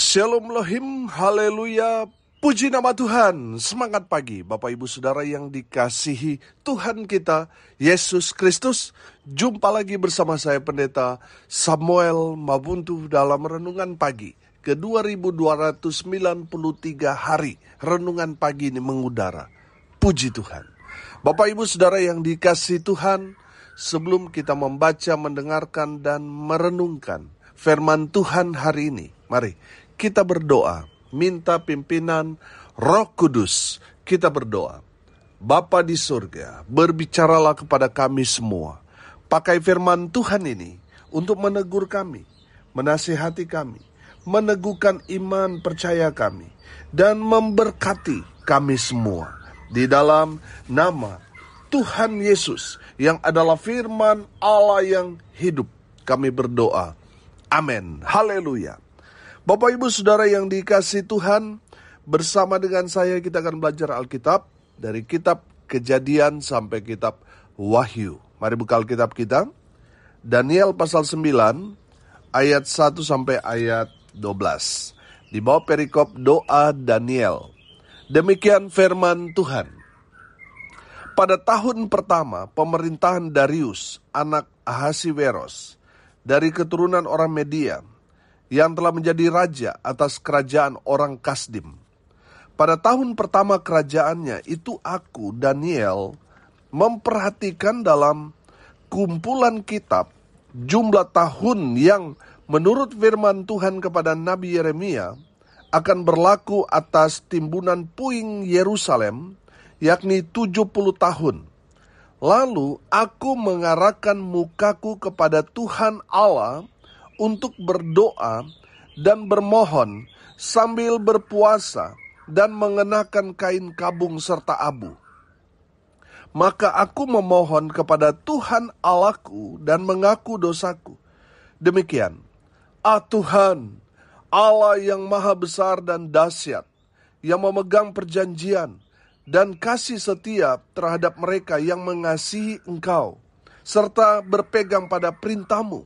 Shalom Lohim, haleluya, puji nama Tuhan. Semangat pagi Bapak Ibu Saudara yang dikasihi Tuhan kita, Yesus Kristus. Jumpa lagi bersama saya Pendeta Samuel Mabuntu dalam Renungan Pagi ke 2293 hari. Renungan pagi ini mengudara. Puji Tuhan. Bapak Ibu Saudara yang dikasihi Tuhan, sebelum kita membaca, mendengarkan, dan merenungkan firman Tuhan hari ini, mari kita berdoa, minta pimpinan Roh Kudus. Kita berdoa. Bapa di surga, berbicaralah kepada kami semua. Pakai firman Tuhan ini untuk menegur kami, menasihati kami, meneguhkan iman percaya kami, dan memberkati kami semua. Di dalam nama Tuhan Yesus yang adalah firman Allah yang hidup, kami berdoa. Amin. Haleluya. Bapak Ibu Saudara yang dikasihi Tuhan, bersama dengan saya kita akan belajar Alkitab dari kitab Kejadian sampai kitab Wahyu. Mari buka Alkitab kita. Daniel pasal 9 ayat 1 sampai ayat 12. Di bawah perikop doa Daniel. Demikian firman Tuhan. Pada tahun pertama pemerintahan Darius, anak Ahasiweros, dari keturunan orang Media, yang telah menjadi raja atas kerajaan orang Kasdim. Pada tahun pertama kerajaannya itu aku, Daniel, memperhatikan dalam kumpulan kitab jumlah tahun yang menurut firman Tuhan kepada Nabi Yeremia akan berlaku atas timbunan puing Yerusalem, yakni 70 tahun. Lalu aku mengarahkan mukaku kepada Tuhan Allah untuk berdoa dan bermohon sambil berpuasa dan mengenakan kain kabung serta abu. Maka aku memohon kepada Tuhan Allahku dan mengaku dosaku. Demikian, Tuhan, Allah yang maha besar dan dahsyat, yang memegang perjanjian dan kasih setia terhadap mereka yang mengasihi Engkau, serta berpegang pada perintah-Mu.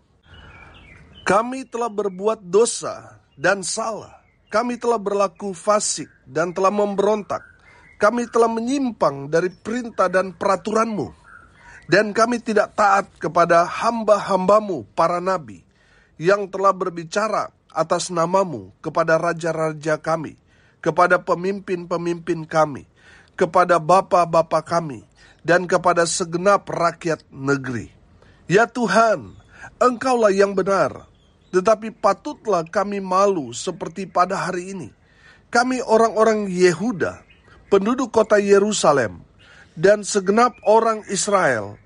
Kami telah berbuat dosa dan salah. Kami telah berlaku fasik dan telah memberontak. Kami telah menyimpang dari perintah dan peraturan-Mu. Dan kami tidak taat kepada hamba-hamba-Mu, para nabi, yang telah berbicara atas nama-Mu kepada raja-raja kami, kepada pemimpin-pemimpin kami, kepada bapa-bapa kami, dan kepada segenap rakyat negeri. Ya Tuhan, Engkaulah yang benar. Tetapi patutlah kami malu seperti pada hari ini. Kami orang-orang Yehuda, penduduk kota Yerusalem, dan segenap orang Israel,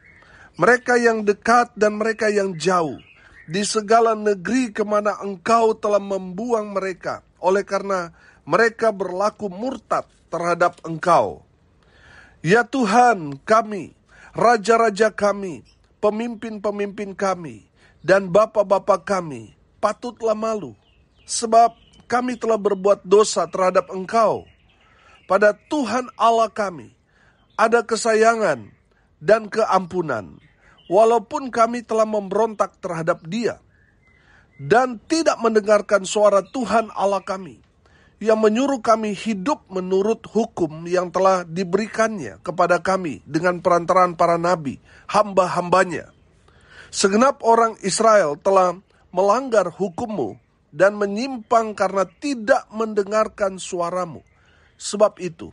mereka yang dekat dan mereka yang jauh, di segala negeri kemana Engkau telah membuang mereka, oleh karena mereka berlaku murtad terhadap Engkau. Ya Tuhan kami, raja-raja kami, pemimpin-pemimpin kami, dan bapa-bapa kami, patutlah malu, sebab kami telah berbuat dosa terhadap Engkau. Pada Tuhan Allah kami ada kesayangan dan keampunan, walaupun kami telah memberontak terhadap Dia, dan tidak mendengarkan suara Tuhan Allah kami, yang menyuruh kami hidup menurut hukum yang telah diberikannya kepada kami dengan perantaraan para nabi, hamba-hambanya. Segenap orang Israel telah melanggar hukum-Mu dan menyimpang karena tidak mendengarkan suara-Mu. Sebab itu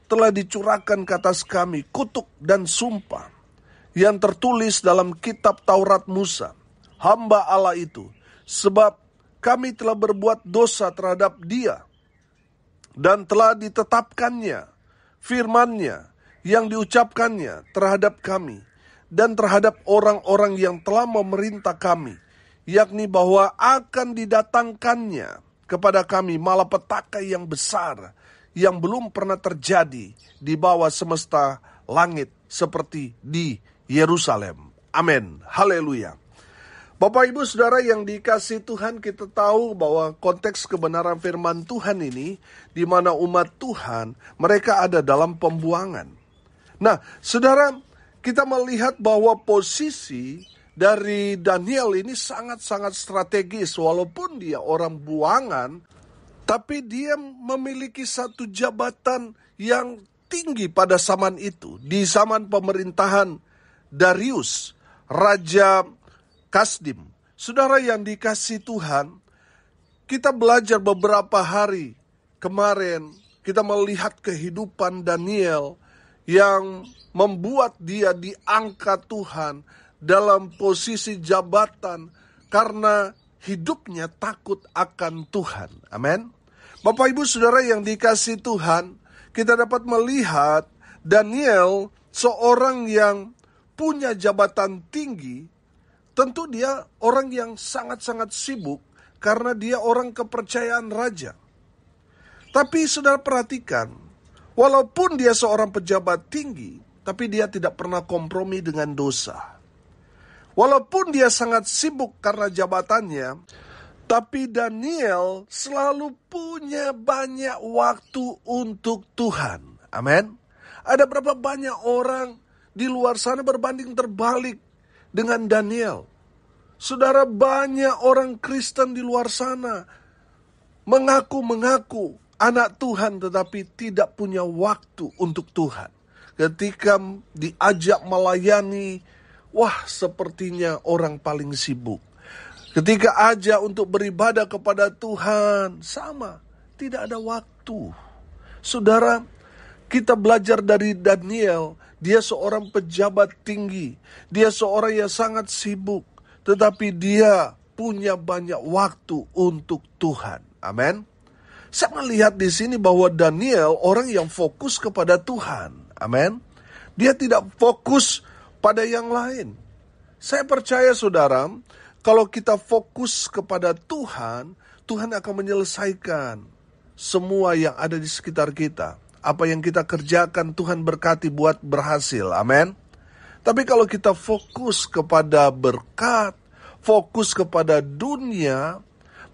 telah dicurahkan ke atas kami kutuk dan sumpah yang tertulis dalam kitab Taurat Musa, hamba Allah itu, sebab kami telah berbuat dosa terhadap Dia dan telah ditetapkannya firman-Nya yang diucapkannya terhadap kami dan terhadap orang-orang yang telah memerintah kami, yakni bahwa akan didatangkannya kepada kami malapetaka yang besar yang belum pernah terjadi di bawah semesta langit seperti di Yerusalem. Amin. Haleluya. Bapak Ibu Saudara yang dikasihi Tuhan, kita tahu bahwa konteks kebenaran firman Tuhan ini, di mana umat Tuhan mereka ada dalam pembuangan. Nah, Saudara, kita melihat bahwa posisi dari Daniel ini sangat-sangat strategis. Walaupun dia orang buangan, Tapi dia memiliki satu jabatan yang tinggi pada zaman itu. Di zaman pemerintahan Darius, Raja Kasdim. Saudara yang dikasihi Tuhan, kita belajar beberapa hari kemarin, kita melihat kehidupan Daniel yang membuat dia diangkat Tuhan dalam posisi jabatan karena hidupnya takut akan Tuhan. Amin. Bapak Ibu Saudara yang dikasihi Tuhan, kita dapat melihat Daniel seorang yang punya jabatan tinggi. Tentu dia orang yang sangat-sangat sibuk karena dia orang kepercayaan raja. Tapi saudara perhatikan, walaupun dia seorang pejabat tinggi, tapi dia tidak pernah kompromi dengan dosa. Walaupun dia sangat sibuk karena jabatannya, tapi Daniel selalu punya banyak waktu untuk Tuhan. Amin. Ada berapa banyak orang di luar sana berbanding terbalik dengan Daniel. Saudara, banyak orang Kristen di luar sana mengaku anak Tuhan tetapi tidak punya waktu untuk Tuhan. Ketika diajak melayani, wah sepertinya orang paling sibuk. Ketika ajak untuk beribadah kepada Tuhan, sama, tidak ada waktu. Saudara, kita belajar dari Daniel, dia seorang pejabat tinggi, dia seorang yang sangat sibuk, tetapi dia punya banyak waktu untuk Tuhan. Amin. Saya melihat di sini bahwa Daniel orang yang fokus kepada Tuhan. Amin. Dia tidak fokus pada yang lain. Saya percaya saudara, kalau kita fokus kepada Tuhan, Tuhan akan menyelesaikan semua yang ada di sekitar kita. Apa yang kita kerjakan Tuhan berkati buat berhasil. Amin. Tapi kalau kita fokus kepada berkat, fokus kepada dunia,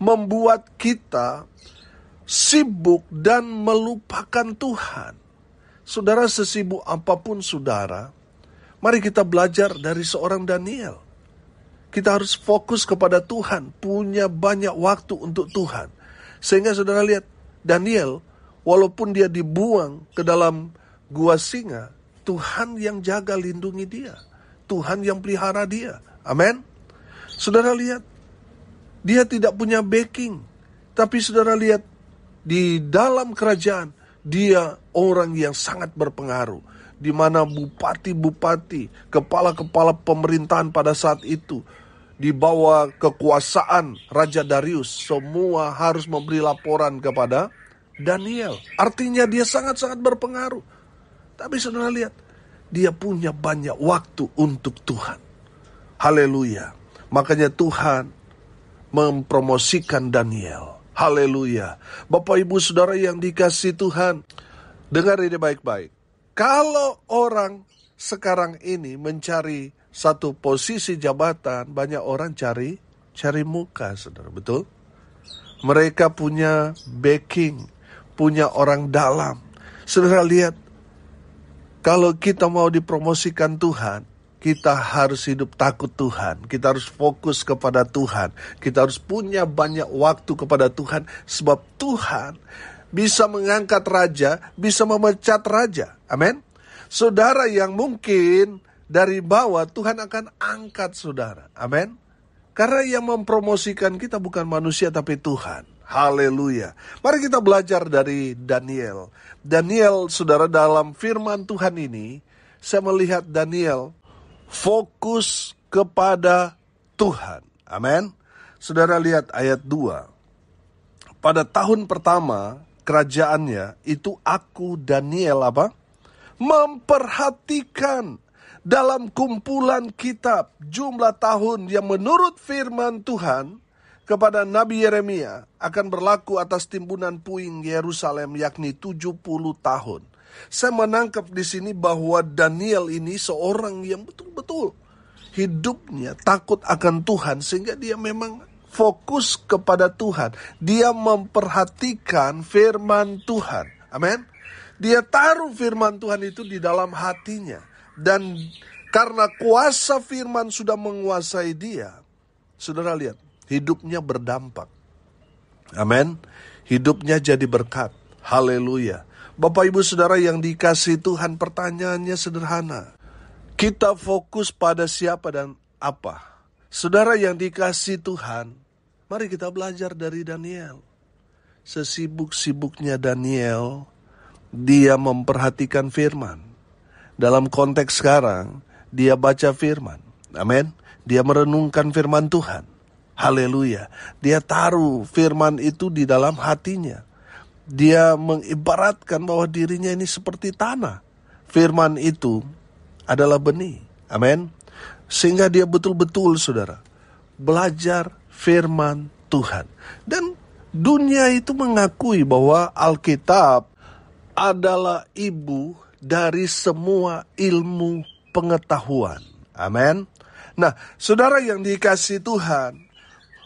membuat kita sibuk dan melupakan Tuhan. Saudara, sesibuk apapun saudara, mari kita belajar dari seorang Daniel. Kita harus fokus kepada Tuhan, punya banyak waktu untuk Tuhan. Sehingga saudara lihat, Daniel, walaupun dia dibuang ke dalam gua singa, Tuhan yang jaga lindungi dia. Tuhan yang pelihara dia. Amin. Saudara lihat, dia tidak punya backing. Tapi saudara lihat, di dalam kerajaan, dia orang yang sangat berpengaruh. Di mana bupati-bupati, kepala-kepala pemerintahan pada saat itu, di bawah kekuasaan Raja Darius, semua harus memberi laporan kepada Daniel. Artinya dia sangat-sangat berpengaruh. Tapi saudara lihat, dia punya banyak waktu untuk Tuhan. Haleluya. Makanya Tuhan mempromosikan Daniel. Haleluya. Bapak Ibu Saudara yang dikasihi Tuhan, dengar ini baik-baik. Kalau orang sekarang ini mencari satu posisi jabatan, banyak orang cari muka, saudara, betul? Mereka punya backing, punya orang dalam. Saudara lihat, kalau kita mau dipromosikan Tuhan, kita harus hidup takut Tuhan. Kita harus fokus kepada Tuhan. Kita harus punya banyak waktu kepada Tuhan. Sebab Tuhan bisa mengangkat raja, bisa memecat raja. Amin. Saudara yang mungkin dari bawah, Tuhan akan angkat saudara. Amin. Karena yang mempromosikan kita bukan manusia tapi Tuhan. Haleluya. Mari kita belajar dari Daniel. Daniel, saudara, dalam firman Tuhan ini, saya melihat Daniel fokus kepada Tuhan. Amin. Saudara lihat ayat 2. Pada tahun pertama kerajaannya, itu aku Daniel memperhatikan dalam kumpulan kitab jumlah tahun yang menurut firman Tuhan kepada Nabi Yeremia akan berlaku atas timbunan puing Yerusalem, yakni 70 tahun. Saya menangkap di sini bahwa Daniel ini seorang yang betul-betul hidupnya takut akan Tuhan, sehingga dia memang fokus kepada Tuhan. Dia memperhatikan firman Tuhan. Amin. Dia taruh firman Tuhan itu di dalam hatinya. Dan karena kuasa firman sudah menguasai dia, saudara lihat, hidupnya berdampak. Amin. hidupnya jadi berkat. Haleluya. Bapak Ibu Saudara yang dikasihi Tuhan, pertanyaannya sederhana. Kita fokus pada siapa dan apa? Saudara yang dikasihi Tuhan, mari kita belajar dari Daniel. Sesibuk-sibuknya Daniel, dia memperhatikan firman. Dalam konteks sekarang, dia baca firman. Amin. Dia merenungkan firman Tuhan. Haleluya. Dia taruh firman itu di dalam hatinya. Dia mengibaratkan bahwa dirinya ini seperti tanah. Firman itu adalah benih. Amin. Sehingga dia betul-betul, saudara, belajar firman Tuhan. Dan dunia itu mengakui bahwa Alkitab adalah ibu dari semua ilmu pengetahuan. Amin. Nah, saudara yang dikasihi Tuhan,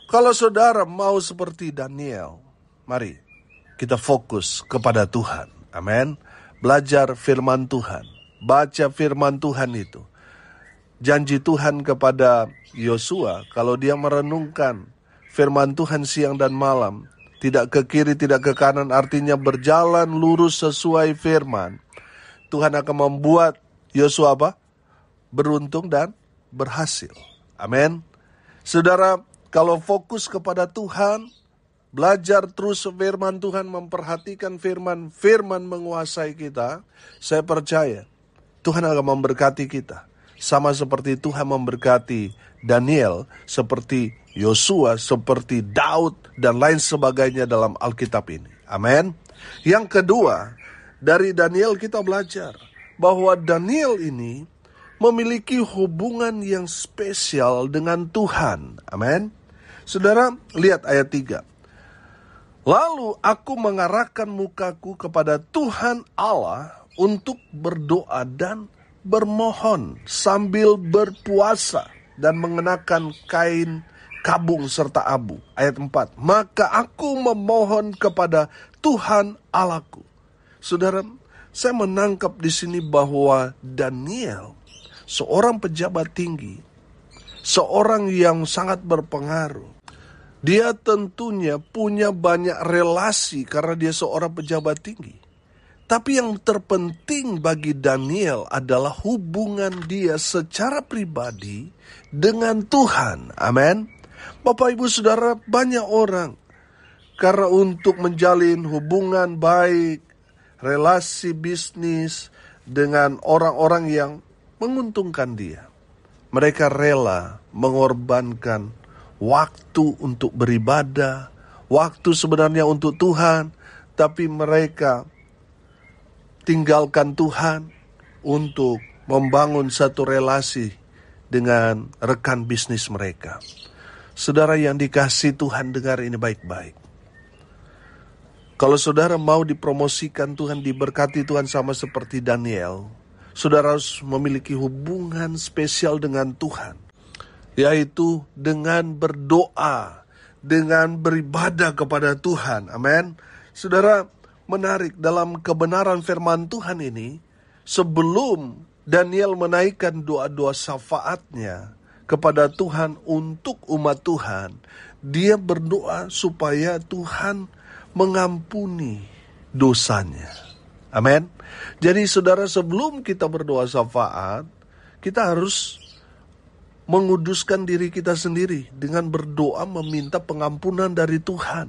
kalau saudara mau seperti Daniel, mari kita fokus kepada Tuhan. Amin. Belajar firman Tuhan. Baca firman Tuhan itu. Janji Tuhan kepada Yosua, kalau dia merenungkan firman Tuhan siang dan malam, tidak ke kiri, tidak ke kanan, artinya berjalan lurus sesuai firman, Tuhan akan membuat Yosua apa? Beruntung dan berhasil. Amin. Saudara, kalau fokus kepada Tuhan, belajar terus firman Tuhan, memperhatikan firman, firman menguasai kita, saya percaya Tuhan akan memberkati kita. Sama seperti Tuhan memberkati Daniel, seperti Yosua, seperti Daud, dan lain sebagainya dalam Alkitab ini. Amin. Yang kedua, dari Daniel kita belajar bahwa Daniel ini memiliki hubungan yang spesial dengan Tuhan. Amin. Saudara, lihat ayat 3. Lalu aku mengarahkan mukaku kepada Tuhan Allah untuk berdoa dan bermohon sambil berpuasa dan mengenakan kain kabung serta abu. Ayat 4. Maka aku memohon kepada Tuhan Allahku. Saudara, saya menangkap di sini bahwa Daniel, seorang pejabat tinggi, seorang yang sangat berpengaruh. Dia tentunya punya banyak relasi karena dia seorang pejabat tinggi. Tapi yang terpenting bagi Daniel adalah hubungan dia secara pribadi dengan Tuhan. Amin. Bapak Ibu Saudara, banyak orang karena untuk menjalin hubungan baik, relasi bisnis dengan orang-orang yang menguntungkan dia, mereka rela mengorbankan waktu untuk beribadah, waktu sebenarnya untuk Tuhan, tapi mereka tinggalkan Tuhan untuk membangun satu relasi dengan rekan bisnis mereka. Saudara yang dikasihi Tuhan, dengar ini baik-baik. Kalau saudara mau dipromosikan Tuhan, diberkati Tuhan sama seperti Daniel, saudara harus memiliki hubungan spesial dengan Tuhan, yaitu dengan berdoa, dengan beribadah kepada Tuhan. Amin. Saudara, menarik dalam kebenaran firman Tuhan ini, sebelum Daniel menaikkan doa-doa syafaatnya kepada Tuhan untuk umat Tuhan, dia berdoa supaya Tuhan mengampuni dosanya. Amin. Jadi saudara, sebelum kita berdoa syafaat, kita harus menguduskan diri kita sendiri dengan berdoa meminta pengampunan dari Tuhan.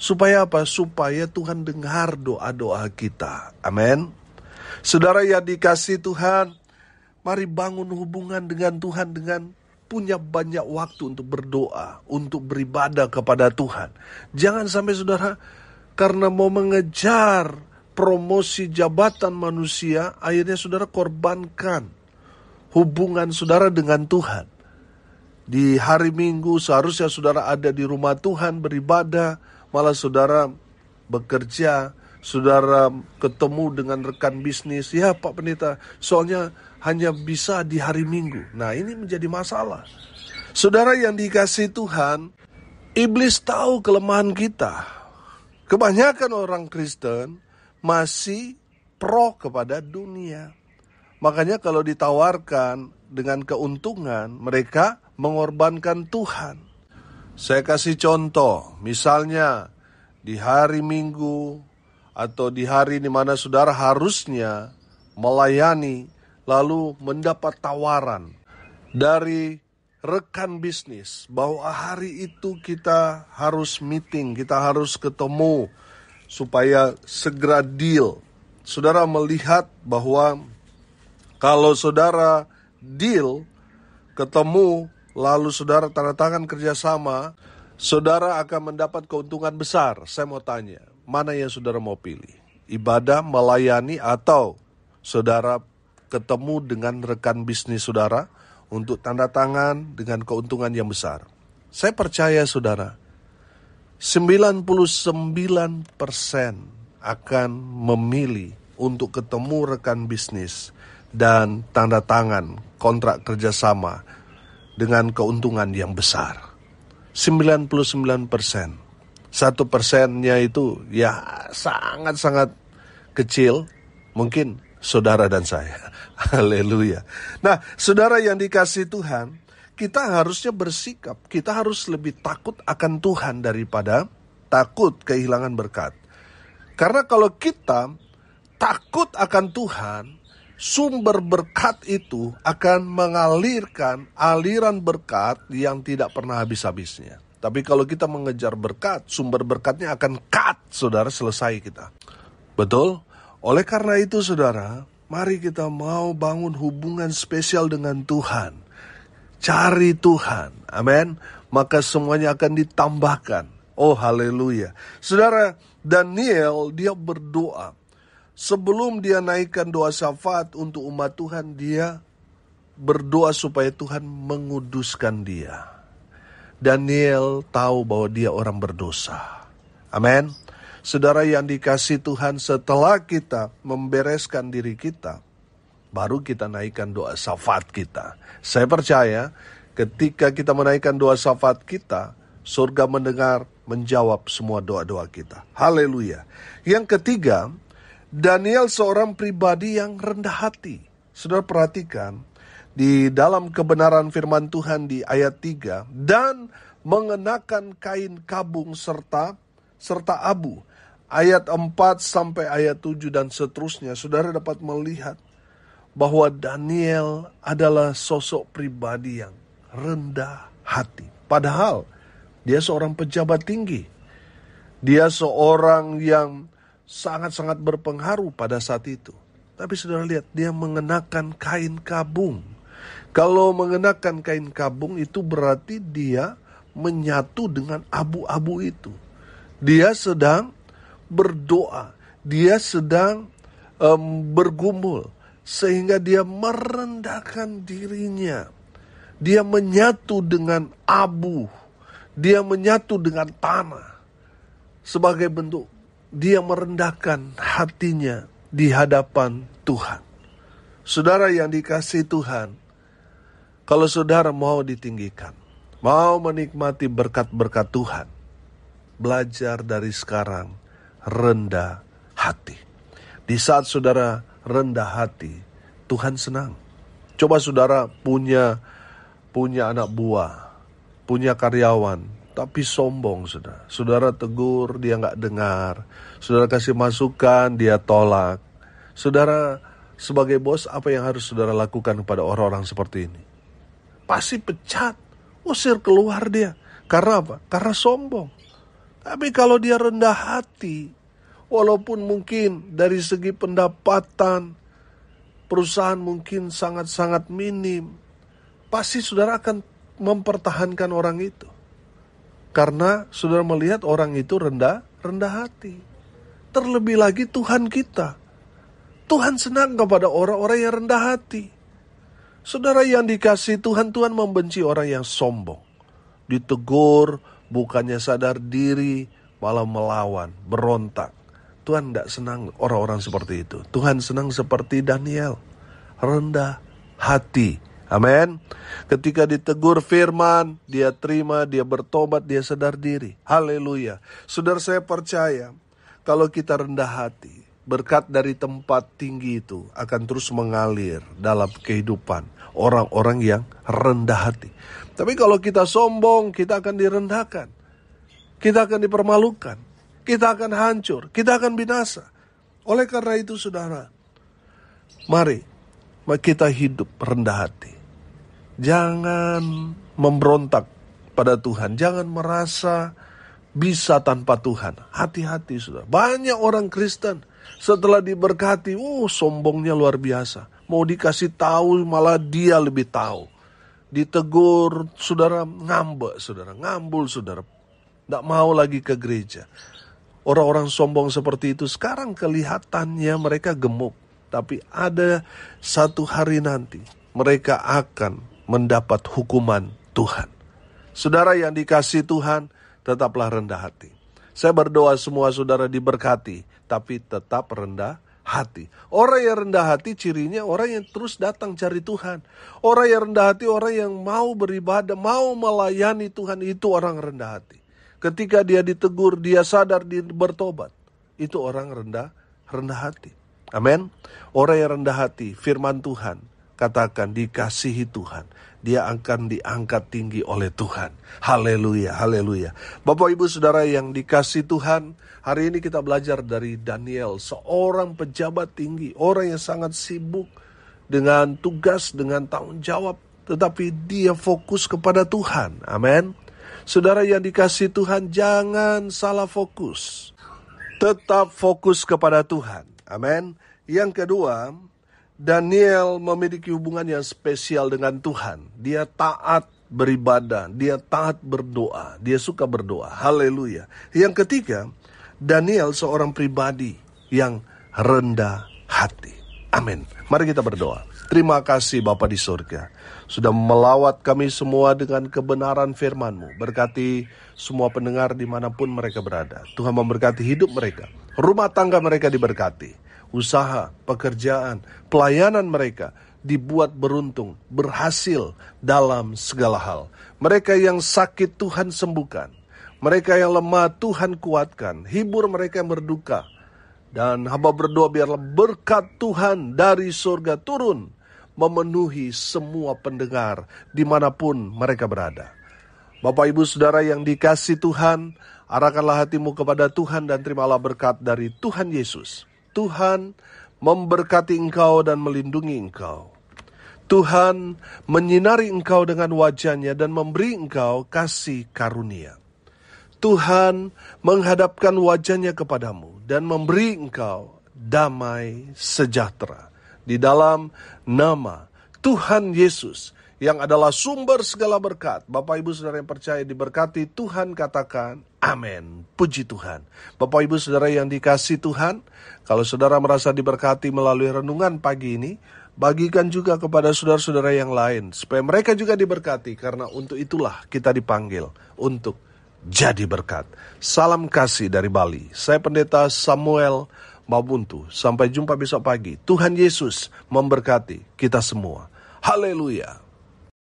Supaya apa? Supaya Tuhan dengar doa-doa kita. Amin. Saudara yang dikasihi Tuhan, mari bangun hubungan dengan Tuhan dengan punya banyak waktu untuk berdoa, untuk beribadah kepada Tuhan. Jangan sampai saudara karena mau mengejar promosi jabatan manusia, akhirnya saudara korbankan hubungan saudara dengan Tuhan. Di hari Minggu seharusnya saudara ada di rumah Tuhan beribadah, malah saudara bekerja, saudara ketemu dengan rekan bisnis. Ya Pak Pendeta, soalnya hanya bisa di hari Minggu. Nah, ini menjadi masalah. Saudara yang dikasihi Tuhan, iblis tahu kelemahan kita. Kebanyakan orang Kristen masih pro kepada dunia. Makanya kalau ditawarkan dengan keuntungan, mereka mengorbankan Tuhan. Saya kasih contoh, misalnya di hari Minggu atau di hari di mana saudara harusnya melayani, lalu mendapat tawaran dari rekan bisnis bahwa hari itu kita harus meeting, kita harus ketemu supaya segera deal. Saudara melihat bahwa kalau saudara deal, ketemu, lalu saudara tanda tangan kerjasama, saudara akan mendapat keuntungan besar. Saya mau tanya, mana yang saudara mau pilih? Ibadah, melayani, atau saudara ketemu dengan rekan bisnis saudara untuk tanda tangan dengan keuntungan yang besar? Saya percaya saudara, 99% akan memilih untuk ketemu rekan bisnis dan tanda tangan kontrak kerjasama dengan keuntungan yang besar. 99%. 1%-nya itu ya sangat-sangat kecil, mungkin saudara dan saya. Haleluya. Nah, saudara yang dikasihi Tuhan, kita harusnya bersikap, kita harus lebih takut akan Tuhan daripada takut kehilangan berkat. Karena kalau kita takut akan Tuhan, sumber berkat itu akan mengalirkan aliran berkat yang tidak pernah habis-habisnya. Tapi kalau kita mengejar berkat, sumber berkatnya akan cut, saudara, selesai kita. Betul? Oleh karena itu, saudara, mari kita mau bangun hubungan spesial dengan Tuhan. Cari Tuhan, amin. Maka semuanya akan ditambahkan. Oh, haleluya. Saudara, Daniel, dia berdoa. Sebelum dia naikkan doa syafaat untuk umat Tuhan, dia berdoa supaya Tuhan menguduskan dia. Daniel tahu bahwa dia orang berdosa. Amin. Saudara yang dikasihi Tuhan, setelah kita membereskan diri kita, baru kita naikkan doa syafaat kita. Saya percaya ketika kita menaikkan doa syafaat kita, surga mendengar, menjawab semua doa-doa kita. Haleluya. Yang ketiga, Daniel seorang pribadi yang rendah hati. Saudara perhatikan, di dalam kebenaran firman Tuhan di ayat 3, dan mengenakan kain kabung serta abu. Ayat 4 sampai ayat 7 dan seterusnya, saudara dapat melihat bahwa Daniel adalah sosok pribadi yang rendah hati. Padahal dia seorang pejabat tinggi. Dia seorang yang sangat-sangat berpengaruh pada saat itu. Tapi saudara lihat, dia mengenakan kain kabung. Kalau mengenakan kain kabung itu berarti dia menyatu dengan abu-abu itu. Dia sedang berdoa, dia sedang bergumul, sehingga dia merendahkan dirinya. Dia menyatu dengan abu, dia menyatu dengan tanah. Sebagai bentuk dia merendahkan hatinya di hadapan Tuhan. Saudara yang dikasihi Tuhan, kalau saudara mau ditinggikan, mau menikmati berkat-berkat Tuhan, belajar dari sekarang rendah hati. Di saat saudara rendah hati, Tuhan senang. Coba saudara punya anak buah, punya karyawan, tapi sombong saudara. Saudara tegur, dia gak dengar. Saudara kasih masukan, dia tolak. Saudara sebagai bos, apa yang harus saudara lakukan kepada orang-orang seperti ini? Pasti pecat, usir keluar dia. Karena apa? Karena sombong. Tapi kalau dia rendah hati, walaupun mungkin dari segi pendapatan perusahaan mungkin sangat-sangat minim, pasti saudara akan mempertahankan orang itu. Karena saudara melihat orang itu rendah hati. Terlebih lagi Tuhan kita. Tuhan senang kepada orang-orang yang rendah hati. Saudara yang dikasihi Tuhan, Tuhan membenci orang yang sombong. Ditegur, bukannya sadar diri, malah melawan, berontak. Tuhan tidak senang orang-orang seperti itu. Tuhan senang seperti Daniel, rendah hati. Amin. Ketika ditegur firman, dia terima, dia bertobat, dia sadar diri. Haleluya. Saudara, saya percaya kalau kita rendah hati, berkat dari tempat tinggi itu akan terus mengalir dalam kehidupan orang-orang yang rendah hati. Tapi kalau kita sombong, kita akan direndahkan. Kita akan dipermalukan. kita akan hancur, kita akan binasa. Oleh karena itu saudara, mari kita hidup rendah hati. Jangan memberontak pada Tuhan, jangan merasa bisa tanpa Tuhan. Hati-hati saudara. Banyak orang Kristen setelah diberkati, sombongnya luar biasa. Mau dikasih tahu malah dia lebih tahu. Ditegur, saudara ngambek, saudara ngambul, saudara. Tidak mau lagi ke gereja. Orang-orang sombong seperti itu sekarang kelihatannya mereka gemuk. Tapi ada satu hari nanti mereka akan mendapat hukuman Tuhan. Saudara yang dikasihi Tuhan, tetaplah rendah hati. Saya berdoa semua saudara diberkati, tapi tetap rendah hati. Orang yang rendah hati cirinya orang yang terus datang cari Tuhan. Orang yang rendah hati, orang yang mau beribadah, mau melayani Tuhan, itu orang rendah hati. Ketika dia ditegur, dia sadar, dia bertobat. Itu orang rendah hati. Amin. Orang yang rendah hati, firman Tuhan katakan dikasihi Tuhan. Dia akan diangkat tinggi oleh Tuhan. Haleluya, haleluya. Bapak ibu saudara yang dikasihi Tuhan, hari ini kita belajar dari Daniel, seorang pejabat tinggi, orang yang sangat sibuk dengan tugas, dengan tanggung jawab, tetapi dia fokus kepada Tuhan. Amin. Saudara yang dikasihi Tuhan, jangan salah fokus. Tetap fokus kepada Tuhan. Amin. Yang kedua, Daniel memiliki hubungan yang spesial dengan Tuhan. Dia taat beribadah, dia taat berdoa, dia suka berdoa. Haleluya. Yang ketiga, Daniel seorang pribadi yang rendah hati. Amin. Mari kita berdoa. Terima kasih Bapa di surga, sudah melawat kami semua dengan kebenaran firman-Mu. Berkati semua pendengar dimanapun mereka berada. Tuhan memberkati hidup mereka, rumah tangga mereka diberkati, usaha, pekerjaan, pelayanan mereka dibuat beruntung, berhasil dalam segala hal. Mereka yang sakit Tuhan sembuhkan, mereka yang lemah Tuhan kuatkan, hibur mereka yang berduka. Dan hamba berdoa biarlah berkat Tuhan dari surga turun memenuhi semua pendengar dimanapun mereka berada. Bapak ibu saudara yang dikasihi Tuhan, arahkanlah hatimu kepada Tuhan dan terimalah berkat dari Tuhan Yesus. Tuhan memberkati engkau dan melindungi engkau. Tuhan menyinari engkau dengan wajah-Nya dan memberi engkau kasih karunia. Tuhan menghadapkan wajah-Nya kepadamu dan memberi engkau damai sejahtera. Di dalam nama Tuhan Yesus yang adalah sumber segala berkat. Bapak ibu saudara yang percaya diberkati, Tuhan katakan amin. Puji Tuhan. Bapak ibu saudara yang dikasihi Tuhan, kalau saudara merasa diberkati melalui renungan pagi ini, bagikan juga kepada saudara-saudara yang lain, supaya mereka juga diberkati, karena untuk itulah kita dipanggil untuk jadi berkat. Salam kasih dari Bali. Saya Pendeta Samuel Mabuntu. Sampai jumpa besok pagi. Tuhan Yesus memberkati kita semua. Haleluya.